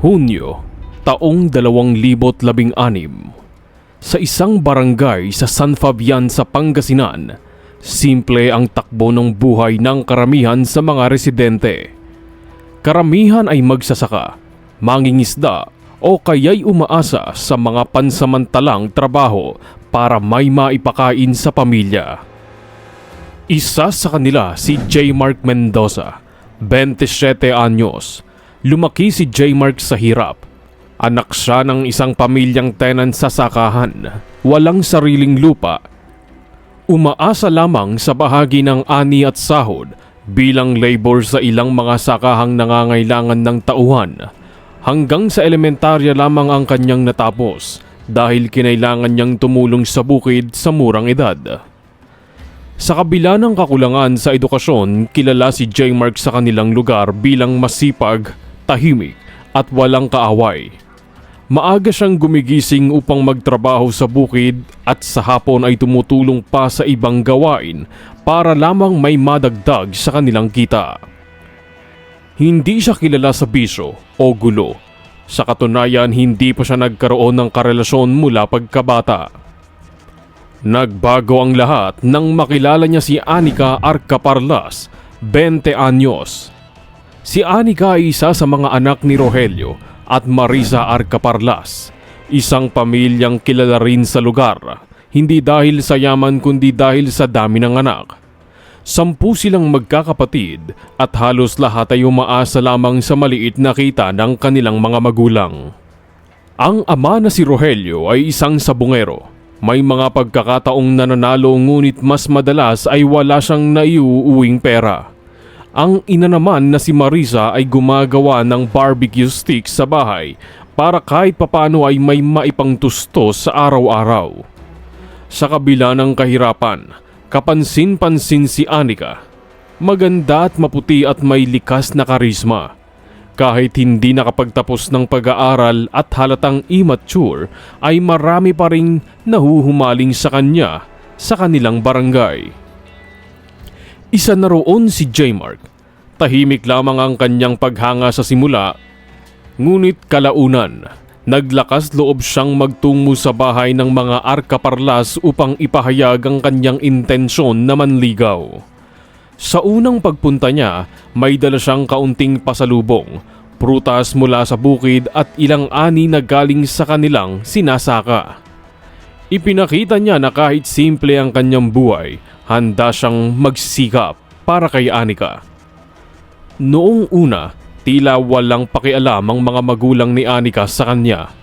Hunyo, taong 2016. Sa isang barangay sa San Fabian sa Pangasinan, simple ang takbo ng buhay ng karamihan sa mga residente. Karamihan ay magsasaka, mangingisda o kaya'y umaasa sa mga pansamantalang trabaho para may maipakain sa pamilya. Isa sa kanila si J. Mark Mendoza, 27 anyos. Lumaki si J. Mark sa hirap. Anak siya ng isang pamilyang tenant sa sakahan, walang sariling lupa. Umaasa lamang sa bahagi ng ani at sahod bilang labor sa ilang mga sakahang nangangailangan ng tauhan. Hanggang sa elementarya lamang ang kanyang natapos dahil kinailangan niyang tumulong sa bukid sa murang edad. Sa kabila ng kakulangan sa edukasyon, kilala si J. Mark sa kanilang lugar bilang masipag, tahimik at walang kaaway. Maaga siyang gumigising upang magtrabaho sa bukid at sa hapon ay tumutulong pa sa ibang gawain para lamang may madagdag sa kanilang kita. Hindi siya kilala sa bisyo o gulo. Sa katunayan, hindi pa siya nagkaroon ng karelasyon mula pagkabata. Nagbago ang lahat nang makilala niya si Anica Arcaparlas, 20 anyos. Si Anica ay isa sa mga anak ni Rogelio at Marisa Arcaparlas, isang pamilyang kilala rin sa lugar, hindi dahil sa yaman kundi dahil sa dami ng anak. 10 silang magkakapatid at halos lahat ay umaasa lamang sa maliit na kita ng kanilang mga magulang. Ang ama na si Rogelio ay isang sabungero. May mga pagkakataong nananalo ngunit mas madalas ay wala siyang naiuuwing pera. Ang ina naman na si Marisa ay gumagawa ng barbecue stick sa bahay para kahit papano ay may maipangtustos sa araw-araw. Sa kabila ng kahirapan, kapansin-pansin si Anica. Maganda at maputi at may likas na karisma. Kahit hindi nakapagtapos ng pag-aaral at halatang immature, ay marami pa ring nahuhumaling sa kanya sa kanilang barangay. Isa na roon si J. Mark. Tahimik lamang ang kanyang paghanga sa simula, ngunit kalaunan, naglakas loob siyang magtungo sa bahay ng mga Arcaparlas upang ipahayag ang kanyang intensyon na manligaw. Sa unang pagpunta niya, may dala siyang kaunting pasalubong, prutas mula sa bukid at ilang ani na galing sa kanilang sinasaka. Ipinakita niya na kahit simple ang kanyang buhay, handa siyang magsikap para kay Anica. Noong una, tila walang pakialam ang mga magulang ni Anica sa kanya.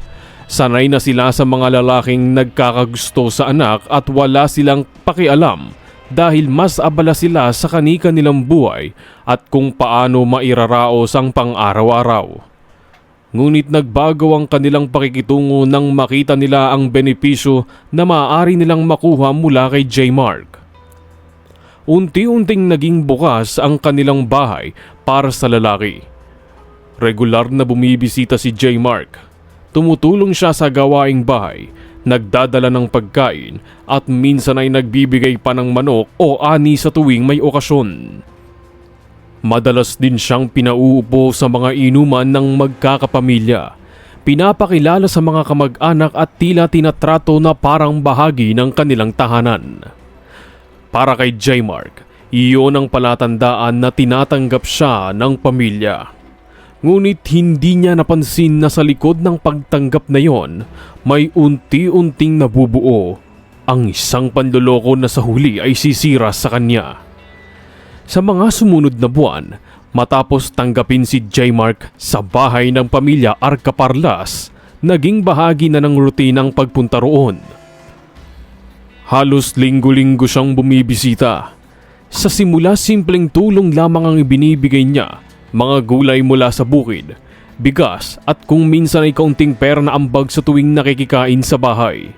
Sanay na sila sa mga lalaking nagkakagusto sa anak at wala silang pakialam dahil mas abala sila sa kani-kanilang buhay at kung paano mairaraos ang pang-araw-araw. Ngunit nagbago ang kanilang pakikitungo nang makita nila ang benepisyo na maaari nilang makuha mula kay J. Mark. Unti-unting naging bukas ang kanilang bahay para sa lalaki. Regular na bumibisita si J. Mark. Tumutulong siya sa gawaing bahay, nagdadala ng pagkain at minsan ay nagbibigay pa ng manok o ani sa tuwing may okasyon. Madalas din siyang pinauupo sa mga inuman ng magkakapamilya. Pinapakilala sa mga kamag-anak at tila tinatrato na parang bahagi ng kanilang tahanan. Para kay J. Mark, iyon ang palatandaan na tinatanggap siya ng pamilya. Ngunit hindi niya napansin na sa likod ng pagtanggap na yon, may unti-unting nabubuo. Ang isang panloloko na sa huli ay sisira sa kanya. Sa mga sumunod na buwan, matapos tanggapin si J. Mark sa bahay ng pamilya Arcaparlas, naging bahagi na ng rutinang pagpunta roon. Halos linggo-linggo siyang bumibisita. Sa simula, simpleng tulong lamang ang ibinibigay niya, mga gulay mula sa bukid, bigas at kung minsan ay kaunting pera na ambag sa tuwing nakikikain sa bahay.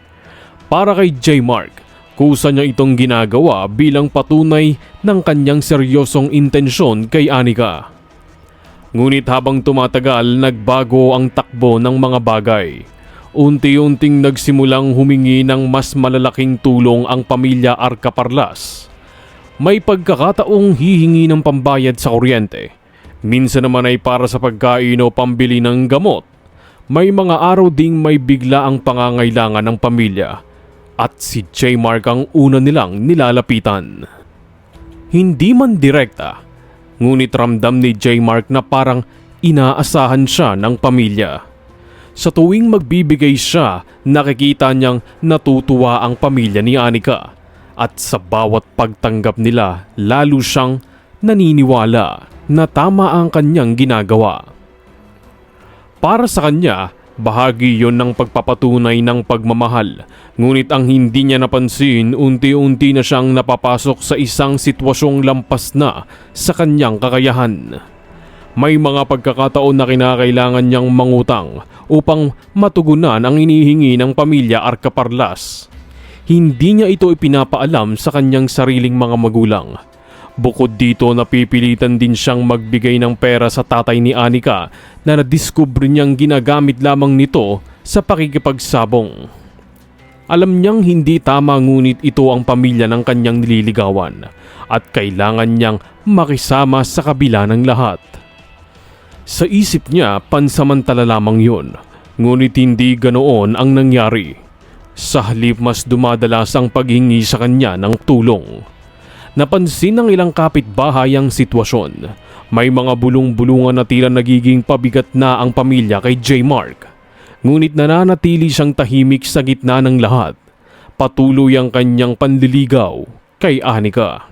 Para kay J. Mark, kusa niya itong ginagawa bilang patunay ng kanyang seryosong intensyon kay Anica. Ngunit habang tumatagal, nagbago ang takbo ng mga bagay. Unti-unting nagsimulang humingi ng mas malalaking tulong ang pamilya Arcaparlas. May pagkakataong hihingi ng pambayad sa kuryente. Minsan naman ay para sa pagkain o pambili ng gamot may mga araw ding may bigla ang pangangailangan ng pamilya at si J. Mark ang una nilang nilalapitan. Hindi man direkta, ngunit ramdam ni J. Mark na parang inaasahan siya ng pamilya. Sa tuwing magbibigay siya, nakikita niyang natutuwa ang pamilya ni Anika at sa bawat pagtanggap nila lalo siyang naniniwala na tama ang kanyang ginagawa. Para sa kanya, bahagi yon ng pagpapatunay ng pagmamahal, ngunit ang hindi niya napansin, unti-unti na siyang napapasok sa isang sitwasyong lampas na sa kanyang kakayahan. May mga pagkakataon na kinakailangan niyang mangutang upang matugunan ang inihingi ng pamilya Arcaparlas. Hindi niya ito ipinapaalam sa kanyang sariling mga magulang. Bukod dito, napipilitan din siyang magbigay ng pera sa tatay ni Anika na nadiskubre niyang ginagamit lamang nito sa pakikipagsabong. Alam niyang hindi tama, ngunit ito ang pamilya ng kanyang nililigawan at kailangan niyang makisama sa kabila ng lahat. Sa isip niya, pansamantala lamang yun, ngunit hindi ganoon ang nangyari. Sa halip, mas dumadalas ang paghingi sa kanya ng tulong. Napansin ng ilang kapitbahay ang sitwasyon. May mga bulong-bulungan na tila nagiging pabigat na ang pamilya kay J. Mark. Ngunit nananatili siyang tahimik sa gitna ng lahat. Patuloy ang kanyang panliligaw kay Anika.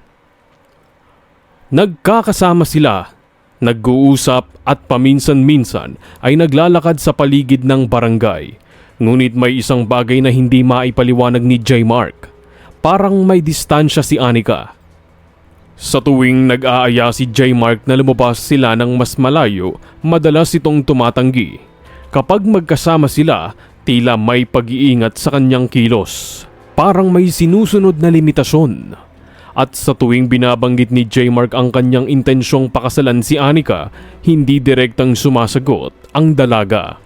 Nagkakasama sila, nag-uusap at paminsan-minsan ay naglalakad sa paligid ng barangay. Ngunit may isang bagay na hindi maipaliwanag ni J. Mark. Parang may distansya si Anika. Sa tuwing nag-aaya si J. Mark na lumabas sila ng mas malayo, madalas itong tumatanggi. Kapag magkasama sila, tila may pag-iingat sa kanyang kilos. Parang may sinusunod na limitasyon. At sa tuwing binabanggit ni J. Mark ang kanyang intensyong pakasalan si Anika, hindi direktang sumasagot ang dalaga.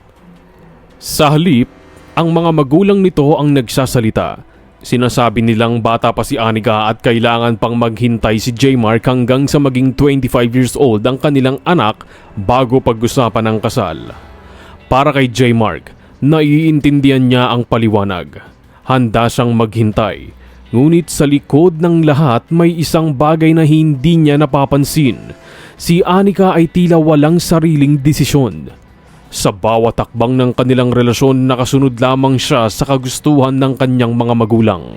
Sa halip, ang mga magulang nito ang nagsasalita. Sinasabi nilang bata pa si Anika at kailangan pang maghintay si J. Mark hanggang sa maging 25 years old ang kanilang anak bago pag-usapan ng kasal. Para kay J. Mark, naiintindihan niya ang paliwanag. Handa siyang maghintay. Ngunit sa likod ng lahat may isang bagay na hindi niya napapansin. Si Anika ay tila walang sariling desisyon. Sa bawat takbang ng kanilang relasyon, nakasunod lamang siya sa kagustuhan ng kanyang mga magulang.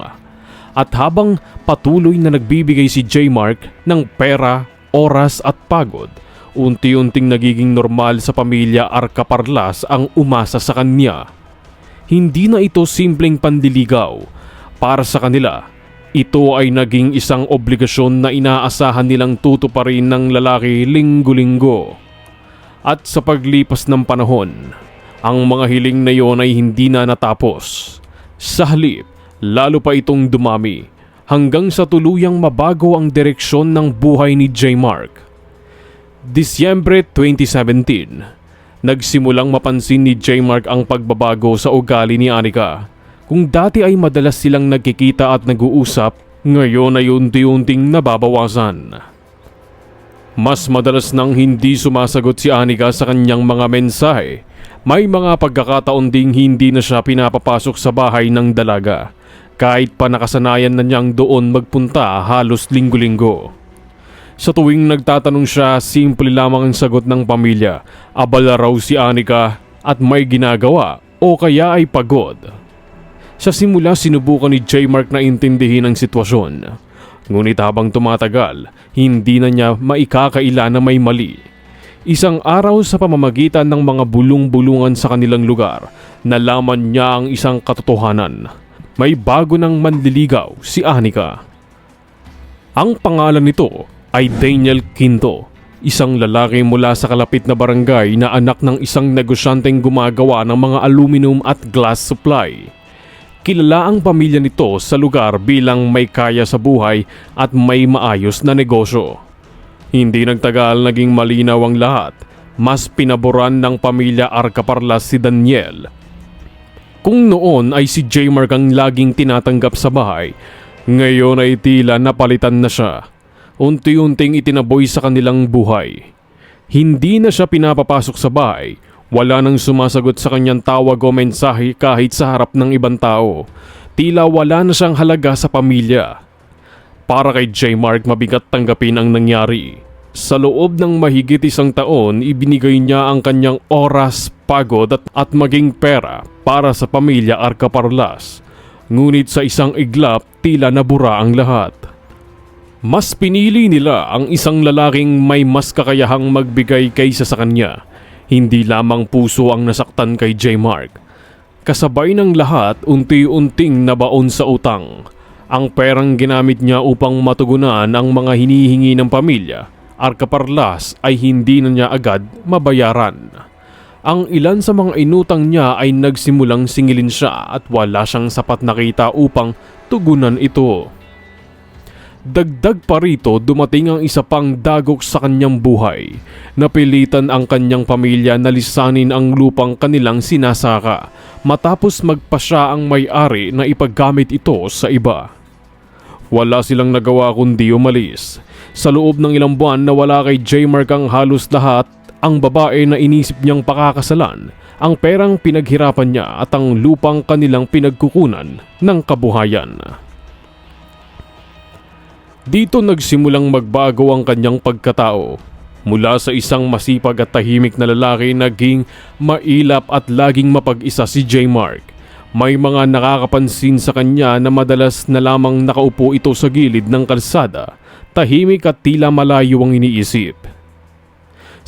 At habang patuloy na nagbibigay si J. Mark ng pera, oras at pagod, unti-unting nagiging normal sa pamilya Arcaparlas ang umasa sa kanya. Hindi na ito simpleng pandiligaw. Para sa kanila, ito ay naging isang obligasyon na inaasahan nilang tutuparin ng lalaki linggo-linggo. At sa paglipas ng panahon, ang mga hiling na iyon ay hindi na natapos. Sa halip, lalo pa itong dumami hanggang sa tuluyang mabago ang direksyon ng buhay ni J. Mark. Disyembre 2017, nagsimulang mapansin ni J. Mark ang pagbabago sa ugali ni Anika. Kung dati ay madalas silang nagkikita at nag-uusap, ngayon ay unti-unting nababawasan. Mas madalas nang hindi sumasagot si Anika sa kanyang mga mensahe. May mga pagkakataon ding hindi na siya pinapapasok sa bahay ng dalaga, kahit pa nakasanayan na niyang doon magpunta halos linggo-linggo. Sa tuwing nagtatanong siya, simple lamang ang sagot ng pamilya. Abala raw si Anika at may ginagawa o kaya ay pagod. Sa simula, sinubukan ni J. Mark na intindihin ang sitwasyon. Ngunit habang tumatagal, hindi na niya maikakaila na may mali. Isang araw sa pamamagitan ng mga bulong-bulungan sa kanilang lugar, nalaman niya ang isang katotohanan. May bago ng manliligaw si Anika. Ang pangalan nito ay Daniel Quinto, isang lalaki mula sa kalapit na barangay na anak ng isang negosyanteng gumagawa ng mga aluminum at glass supply. Kilala ang pamilya nito sa lugar bilang may kaya sa buhay at may maayos na negosyo. Hindi nagtagal naging malinaw ang lahat. Mas pinaboran ng pamilya Arcaparlas si Daniel. Kung noon ay si J. Mark ang laging tinatanggap sa bahay, ngayon ay tila napalitan na siya. Unti-unting itinaboy sa kanilang buhay. Hindi na siya pinapapasok sa bahay, Wala nang sumasagot sa kanyang tawag o mensahe kahit sa harap ng ibang tao. Tila wala na siyang halaga sa pamilya. Para kay J. Mark, mabigat tanggapin ang nangyari. Sa loob ng mahigit 1 taon, ibinigay niya ang kanyang oras, pagod at maging pera para sa pamilya Arcaparlas. Ngunit sa isang iglap, tila nabura ang lahat. Mas pinili nila ang isang lalaking may mas kakayahang magbigay kaysa sa kanya. Hindi lamang puso ang nasaktan kay J. Mark. Kasabay ng lahat, unti-unting nabaon sa utang. Ang perang ginamit niya upang matugunan ang mga hinihingi ng pamilya, Arcaparlas, ay hindi na niya agad mabayaran. Ang ilan sa mga inutang niya ay nagsimulang singilin siya at wala siyang sapat na kita upang tugunan ito. Dagdag pa rito, dumating ang isa pang dagok sa kanyang buhay. Napilitan ang kanyang pamilya na lisanin ang lupang kanilang sinasaka matapos magpasya ang may-ari na ipaggamit ito sa iba. Wala silang nagawa kundi umalis. Sa loob ng ilang buwan nawala kay J. Mark ang halos lahat, ang babae na inisip niyang pakakasalan, ang perang pinaghirapan niya at ang lupang kanilang pinagkukunan ng kabuhayan. Dito nagsimulang magbago ang kanyang pagkatao. Mula sa isang masipag at tahimik na lalaki, naging mailap at laging mapag-isa si J. Mark. May mga nakakapansin sa kanya na madalas na lamang nakaupo ito sa gilid ng kalsada, tahimik at tila malayo ang iniisip.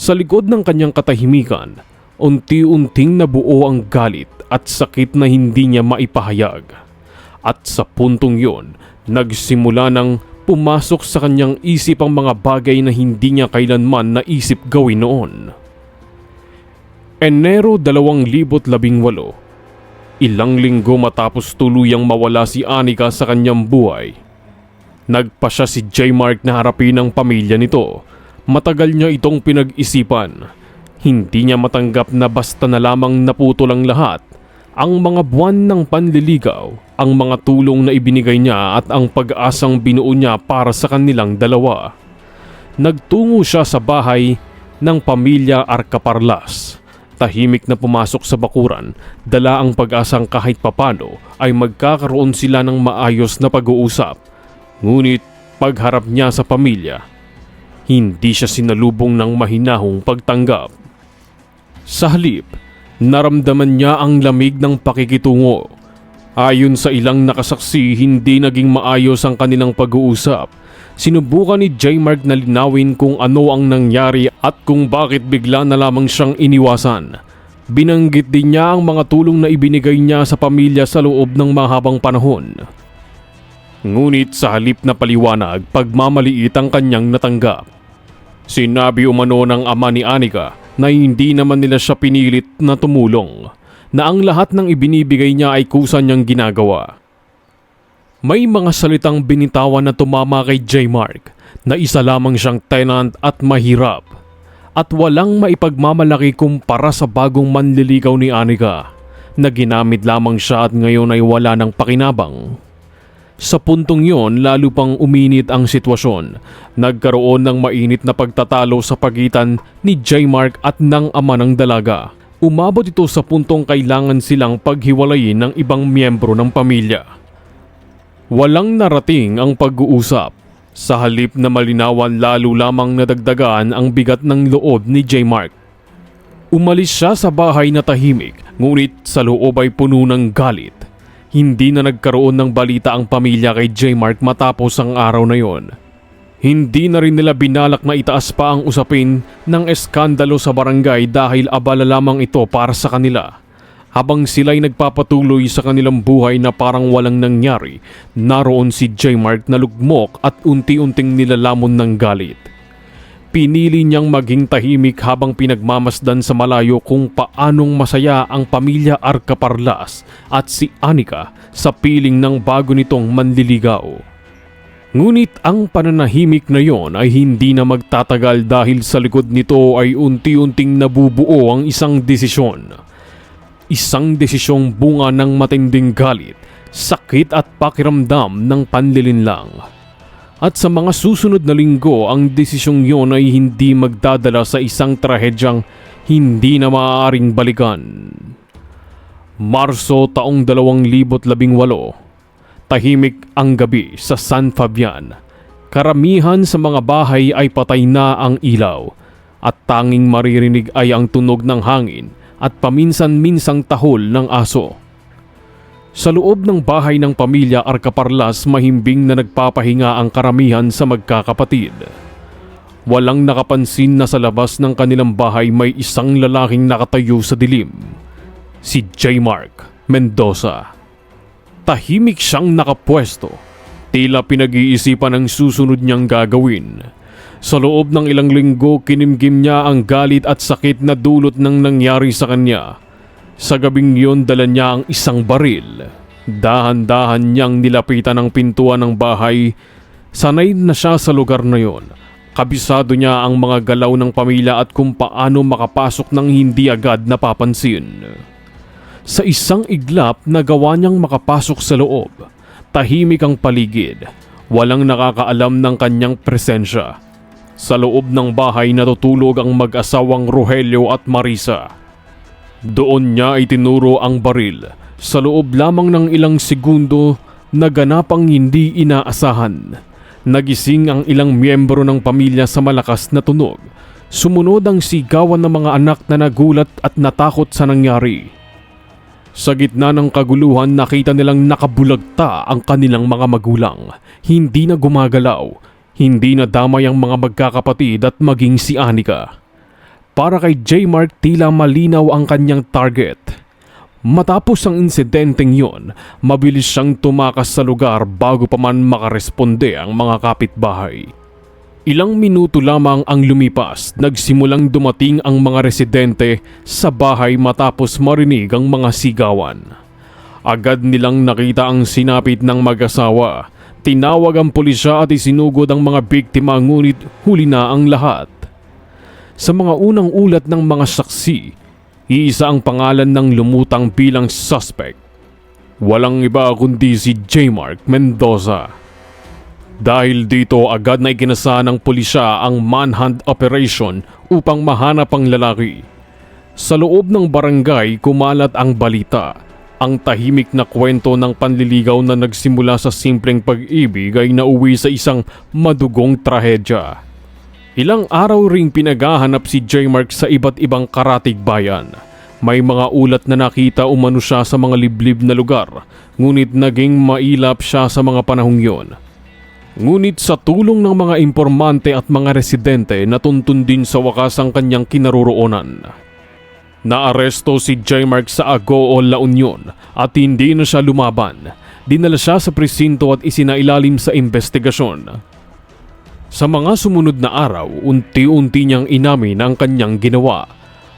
Sa likod ng kanyang katahimikan, unti-unting nabuo ang galit at sakit na hindi niya maipahayag. At sa puntong yon, nagsimula ng pumasok sa kanyang isip ang mga bagay na hindi niya kailanman naisip gawin noon. Enero 2018, ilang linggo matapos tuluyang mawala si Anika sa kanyang buhay, nagpasya si J. Mark na harapin ang pamilya nito. Matagal niya itong pinag-isipan. Hindi niya matanggap na basta na lamang naputol ang lahat. Ang mga buwan ng panliligaw, ang mga tulong na ibinigay niya at ang pag-asang binuo niya para sa kanilang dalawa. Nagtungo siya sa bahay ng pamilya Arcaparlas. Tahimik na pumasok sa bakuran, dala ang pag-asang kahit papano ay magkakaroon sila ng maayos na pag-uusap. Ngunit pagharap niya sa pamilya, hindi siya sinalubong ng mahinahong pagtanggap. Sa halip, naramdaman niya ang lamig ng pakikitungo. Ayon sa ilang nakasaksi, hindi naging maayos ang kanilang pag-uusap. Sinubukan ni J. Mark na linawin kung ano ang nangyari at kung bakit bigla na lamang siyang iniwasan. Binanggit din niya ang mga tulong na ibinigay niya sa pamilya sa loob ng mahabang panahon. Ngunit sa halip na paliwanag, pagmamaliit ang kanyang natanggap. Sinabi umano ng ama ni Anika na hindi naman nila siya pinilit na tumulong, na ang lahat ng ibinibigay niya ay kusa niyang ginagawa. May mga salitang binitawan na tumama kay J. Mark na isa lamang siyang tenant at mahirap at walang maipagmamalaki kumpara sa bagong manliligaw ni Anika na ginamit lamang siya at ngayon ay wala ng pakinabang. Sa puntong yon, lalo pang uminit ang sitwasyon. Nagkaroon ng mainit na pagtatalo sa pagitan ni J. Mark at ng ama ng dalaga. Umabot ito sa puntong kailangan silang paghiwalayin ng ibang miyembro ng pamilya. Walang narating ang pag-uusap. Sa halip na malinawan, lalo lamang nadagdagan ang bigat ng loob ni J. Mark. Umalis siya sa bahay na tahimik, ngunit sa loob ay puno ng galit. Hindi na nagkaroon ng balita ang pamilya kay J. Mark matapos ang araw na yon. Hindi na rin nila binalak na itaas pa ang usapin ng eskandalo sa barangay dahil abala lamang ito para sa kanila. Habang sila'y nagpapatuloy sa kanilang buhay na parang walang nangyari, naroon si J. Mark na lugmok at unti-unting nilalamon ng galit. Pinili niyang maging tahimik habang pinagmamasdan sa malayo kung paanong masaya ang pamilya Arcaparlas at si Anika sa piling ng bago nitong manliligaw. Ngunit ang pananahimik na yon ay hindi na magtatagal dahil sa likod nito ay unti-unting nabubuo ang isang desisyon. Isang desisyong bunga ng matinding galit, sakit at pakiramdam ng panlilinlang. At sa mga susunod na linggo, ang desisyong yon ay hindi magdadala sa isang trahedyang hindi na maaaring balikan. Marso taong 2018, tahimik ang gabi sa San Fabian. Karamihan sa mga bahay ay patay na ang ilaw at tanging maririnig ay ang tunog ng hangin at paminsan-minsang tahol ng aso. Sa loob ng bahay ng pamilya Arcaparlas, mahimbing na nagpapahinga ang karamihan sa magkakapatid. Walang nakapansin na sa labas ng kanilang bahay may isang lalaking nakatayo sa dilim. Si J. Mark Mendoza. Tahimik siyang nakapwesto. Tila pinag-iisipan ang susunod niyang gagawin. Sa loob ng ilang linggo, kinimkim niya ang galit at sakit na dulot ng nangyari sa kanya. Sa gabing yun, dala niya ang isang baril. Dahan-dahan niyang nilapitan ang pintuan ng bahay. Sanay na siya sa lugar na yon. Kabisado niya ang mga galaw ng pamilya at kung paano makapasok ng hindi agad napapansin. Sa isang iglap, nagawa niyang makapasok sa loob. Tahimik ang paligid. Walang nakakaalam ng kanyang presensya. Sa loob ng bahay natutulog ang mag-asawang Rogelio at Marisa. Doon niya itinuro ang baril. Sa loob lamang ng ilang segundo, naganap ang hindi inaasahan. Nagising ang ilang miyembro ng pamilya sa malakas na tunog. Sumunod ang sigawan ng mga anak na nagulat at natakot sa nangyari. Sa gitna ng kaguluhan, nakita nilang nakabulagta ang kanilang mga magulang. Hindi na gumagalaw, hindi na damay ang mga magkakapatid at maging si Anika. Para kay J. Mark, tila malinaw ang kanyang target. Matapos ang insidenteng yon, mabilis siyang tumakas sa lugar bago pa man makaresponde ang mga kapitbahay. Ilang minuto lamang ang lumipas, nagsimulang dumating ang mga residente sa bahay matapos marinig ang mga sigawan. Agad nilang nakita ang sinapit ng mag-asawa. Tinawag ang pulisya at isinugod ang mga biktima, ngunit huli na ang lahat. Sa mga unang ulat ng mga saksi, iisa ang pangalan ng lumutang bilang suspect. Walang iba kundi si J. Mark Mendoza. Dahil dito, agad na ikinasa ng pulisya ang manhunt operation upang mahanap ang lalaki. Sa loob ng barangay, kumalat ang balita. Ang tahimik na kwento ng panliligaw na nagsimula sa simpleng pag-ibig ay nauwi sa isang madugong trahedya. Ilang araw ring pinaghahanap si J. Mark sa iba't ibang karatig bayan. May mga ulat na nakita umano siya sa mga liblib na lugar, ngunit naging mailap siya sa mga panahong yon. Ngunit sa tulong ng mga impormante at mga residente, natuntun din sa wakas ang kanyang kinaroroonan. Naaresto si J. Mark sa Agoo, La Union at hindi na siya lumaban. Dinala siya sa presinto at isinailalim sa investigasyon. Sa mga sumunod na araw, unti-unti niyang inamin ang kanyang ginawa.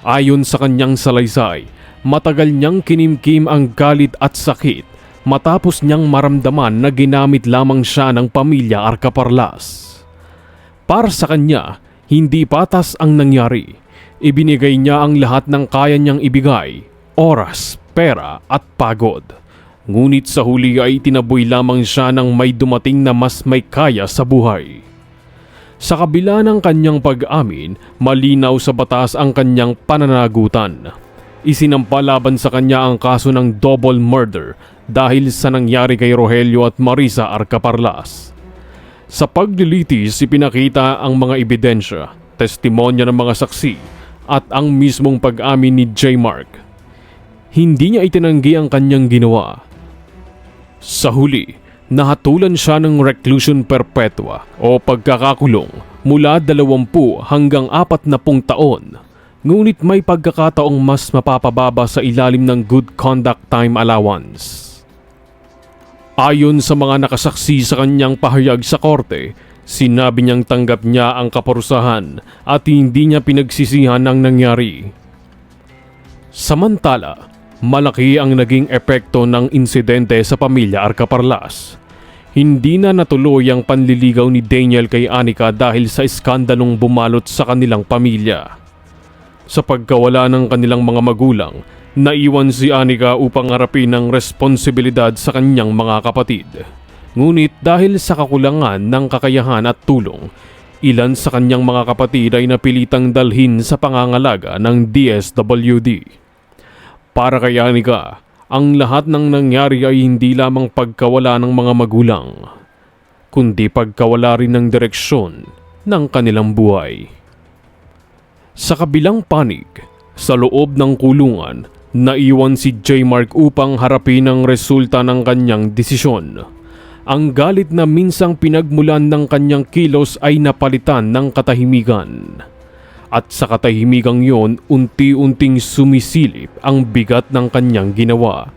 Ayon sa kanyang salaysay, matagal niyang kinimkim ang galit at sakit matapos niyang maramdaman na ginamit lamang siya ng pamilya Arcaparlas. Para sa kanya, hindi patas ang nangyari. Ibinigay niya ang lahat ng kaya niyang ibigay, oras, pera at pagod. Ngunit sa huli ay tinaboy lamang siya ng may dumating na mas may kaya sa buhay. Sa kabila ng kanyang pag-amin, malinaw sa batas ang kanyang pananagutan. Isinampa laban sa kanya ang kaso ng double murder dahil sa nangyari kay Rogelio at Marisa Arcaparlas. Sa paglilitis, ipinakita ang mga ebidensya, testimonya ng mga saksi at ang mismong pag-amin ni J. Mark. Hindi niya itinanggi ang kanyang ginawa. Sa huli, nahatulan siya ng reclusion perpetua o pagkakakulong mula 20 hanggang 40 taon. Ngunit may pagkakataong mas mapapababa sa ilalim ng good conduct time allowance. Ayon sa mga nakasaksi sa kanyang pahayag sa korte, sinabi niyang tanggap niya ang kaparusahan at hindi niya pinagsisihan ang nangyari. Samantala, malaki ang naging epekto ng insidente sa pamilya Arcaparlas. Hindi na natuloy ang panliligaw ni Daniel kay Anika dahil sa iskandalong bumalot sa kanilang pamilya. Sa pagkawala ng kanilang mga magulang, naiwan si Anika upang harapin ang responsibilidad sa kanyang mga kapatid. Ngunit dahil sa kakulangan ng kakayahan at tulong, Ilan sa kanyang mga kapatid ay napilitang dalhin sa pangangalaga ng DSWD. Para kay Anika, ang lahat ng nangyari ay hindi lamang pagkawala ng mga magulang, kundi pagkawala rin ng direksyon ng kanilang buhay. Sa kabilang panig, sa loob ng kulungan, naiwan si J. Mark upang harapin ang resulta ng kanyang desisyon. Ang galit na minsang pinagmulan ng kanyang kilos ay napalitan ng katahimikan. At sa katahimigang yon, unti-unting sumisilip ang bigat ng kanyang ginawa.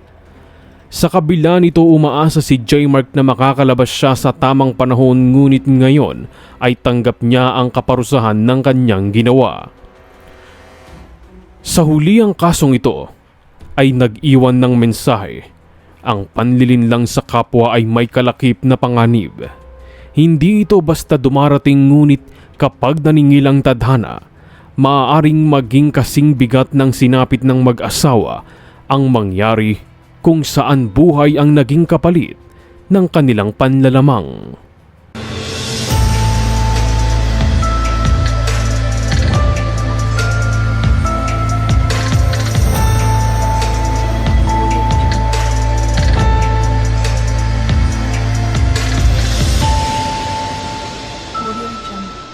Sa kabila nito, umaasa si J. Mark na makakalabas siya sa tamang panahon, ngunit ngayon ay tanggap niya ang kaparusahan ng kanyang ginawa. Sa huli ang kasong ito ay nag-iwan ng mensahe. Ang panlilinlang sa kapwa ay may kalakip na panganib. Hindi ito basta dumarating, ngunit kapag naningil ang tadhana, maaaring maging kasing bigat ng sinapit ng mag-asawa ang mangyari kung saan buhay ang naging kapalit ng kanilang panlalamang. Audio Jungle.